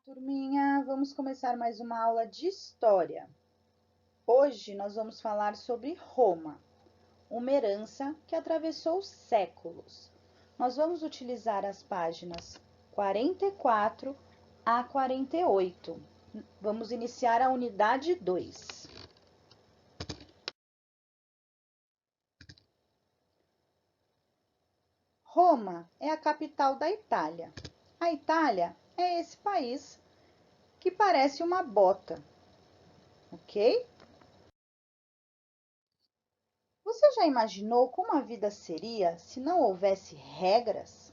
Turminha, vamos começar mais uma aula de história. Hoje nós vamos falar sobre Roma, uma herança que atravessou séculos. Nós vamos utilizar as páginas 44 a 48. Vamos iniciar a unidade 2. Roma é a capital da Itália. A Itália é esse país que parece uma bota, ok? Você já imaginou como a vida seria se não houvesse regras?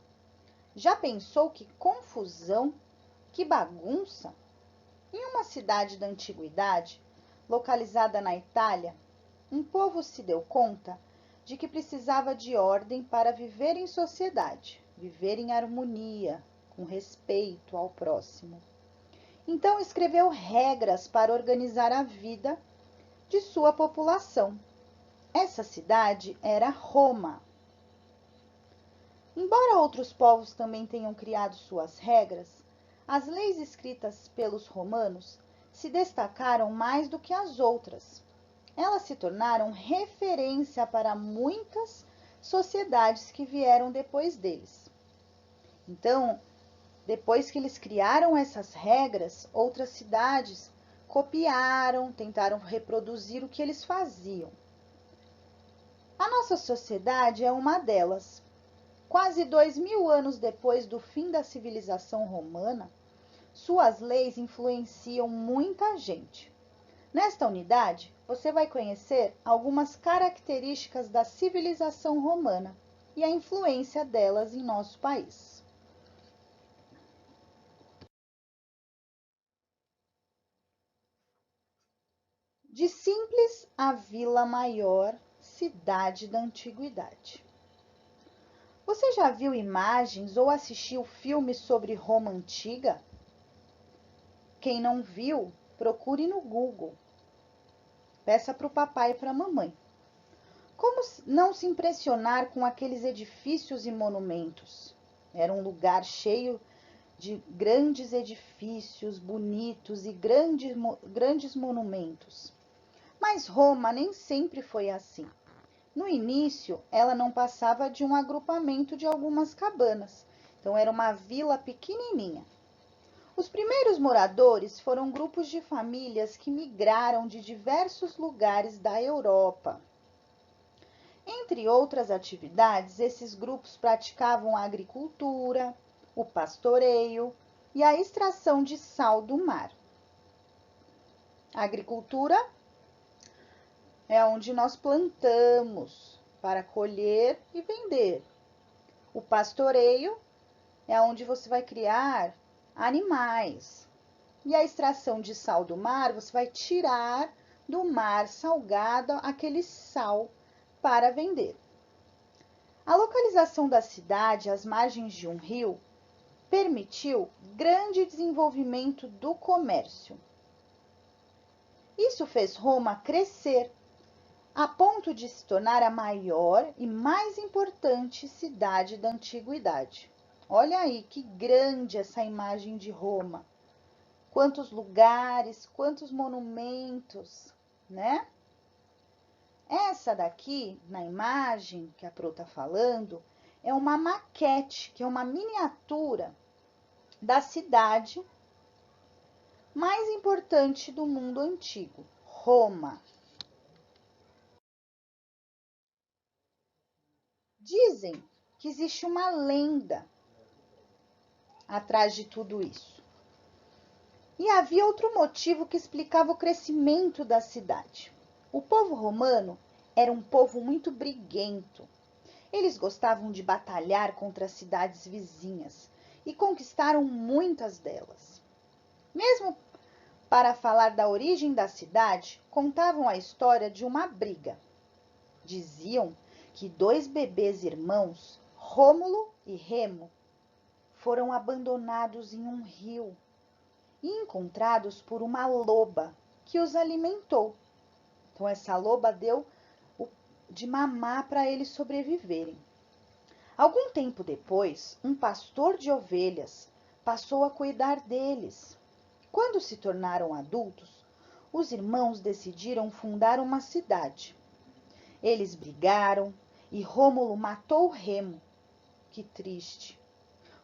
Já pensou que confusão, que bagunça? Em uma cidade da antiguidade, localizada na Itália, um povo se deu conta de que precisava de ordem para viver em sociedade, viver em harmonia, com respeito ao próximo. Então escreveu regras para organizar a vida de sua população. Essa cidade era Roma. Embora outros povos também tenham criado suas regras, as leis escritas pelos romanos se destacaram mais do que as outras. Elas se tornaram referência para muitas sociedades que vieram depois deles. Então, depois que eles criaram essas regras, outras cidades copiaram, tentaram reproduzir o que eles faziam. A nossa sociedade é uma delas. Quase 2000 anos depois do fim da civilização romana, suas leis influenciam muita gente. Nesta unidade, você vai conhecer algumas características da civilização romana e a influência delas em nosso país. De simples a Vila Maior, cidade da antiguidade. Você já viu imagens ou assistiu filmes sobre Roma antiga? Quem não viu, procure no Google. Peça para o papai e para a mamãe. Como não se impressionar com aqueles edifícios e monumentos? Era um lugar cheio de grandes edifícios, bonitos e grandes monumentos. Mas Roma nem sempre foi assim. No início, ela não passava de um agrupamento de algumas cabanas. Então, era uma vila pequenininha. Os primeiros moradores foram grupos de famílias que migraram de diversos lugares da Europa. Entre outras atividades, esses grupos praticavam a agricultura, o pastoreio e a extração de sal do mar. A agricultura é onde nós plantamos para colher e vender. O pastoreio é onde você vai criar animais. E a extração de sal do mar, você vai tirar do mar salgado aquele sal para vender. A localização da cidade às margens de um rio permitiu grande desenvolvimento do comércio. Isso fez Roma crescer a ponto de se tornar a maior e mais importante cidade da antiguidade. Olha aí que grande essa imagem de Roma. Quantos lugares, quantos monumentos, né? Essa daqui, na imagem que a Pro está falando, é uma maquete, que é uma miniatura da cidade mais importante do mundo antigo, Roma. Dizem que existe uma lenda atrás de tudo isso. E havia outro motivo que explicava o crescimento da cidade. O povo romano era um povo muito briguento. Eles gostavam de batalhar contra as cidades vizinhas e conquistaram muitas delas. Mesmo para falar da origem da cidade, contavam a história de uma briga. Diziam que dois bebês irmãos, Rômulo e Remo, foram abandonados em um rio e encontrados por uma loba que os alimentou. Então, essa loba deu de mamar para eles sobreviverem. Algum tempo depois, um pastor de ovelhas passou a cuidar deles. Quando se tornaram adultos, os irmãos decidiram fundar uma cidade. Eles brigaram e Rômulo matou Remo. Que triste!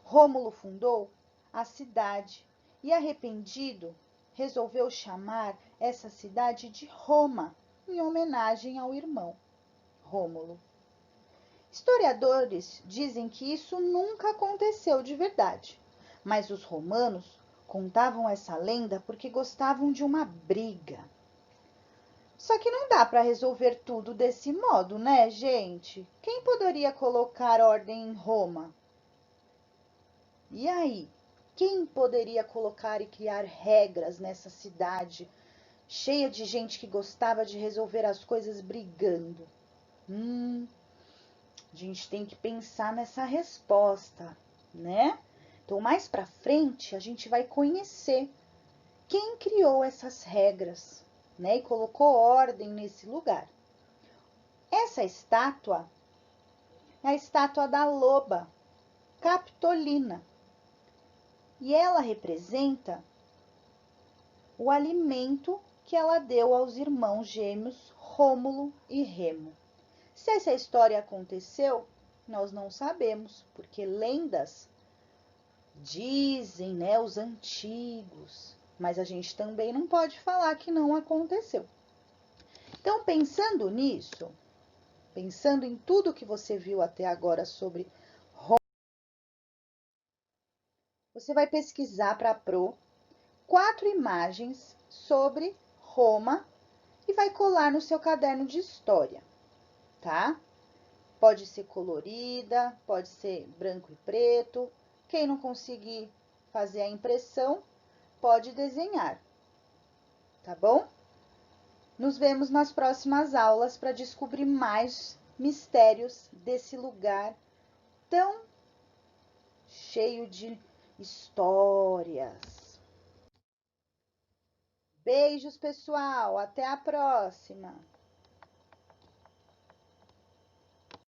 Rômulo fundou a cidade e, arrependido, resolveu chamar essa cidade de Roma, em homenagem ao irmão Rômulo. Historiadores dizem que isso nunca aconteceu de verdade, mas os romanos contavam essa lenda porque gostavam de uma briga. Só que não dá para resolver tudo desse modo, né, gente? Quem poderia colocar ordem em Roma? E aí? Quem poderia colocar e criar regras nessa cidade cheia de gente que gostava de resolver as coisas brigando? A gente tem que pensar nessa resposta, né? Então, mais para frente, a gente vai conhecer quem criou essas regras, né? E colocou ordem nesse lugar. Essa estátua é a estátua da loba Capitolina. E ela representa o alimento que ela deu aos irmãos gêmeos Rômulo e Remo. Se essa história aconteceu, nós não sabemos, porque lendas dizem, né, os antigos, mas a gente também não pode falar que não aconteceu. Então, pensando nisso, pensando em tudo que você viu até agora sobre Roma, você vai pesquisar para a Pro 4 imagens sobre Roma e vai colar no seu caderno de história, tá? Pode ser colorida, pode ser branco e preto. Quem não conseguir fazer a impressão, pode desenhar, tá bom? Nos vemos nas próximas aulas para descobrir mais mistérios desse lugar tão cheio de histórias. Beijos, pessoal. Até a próxima.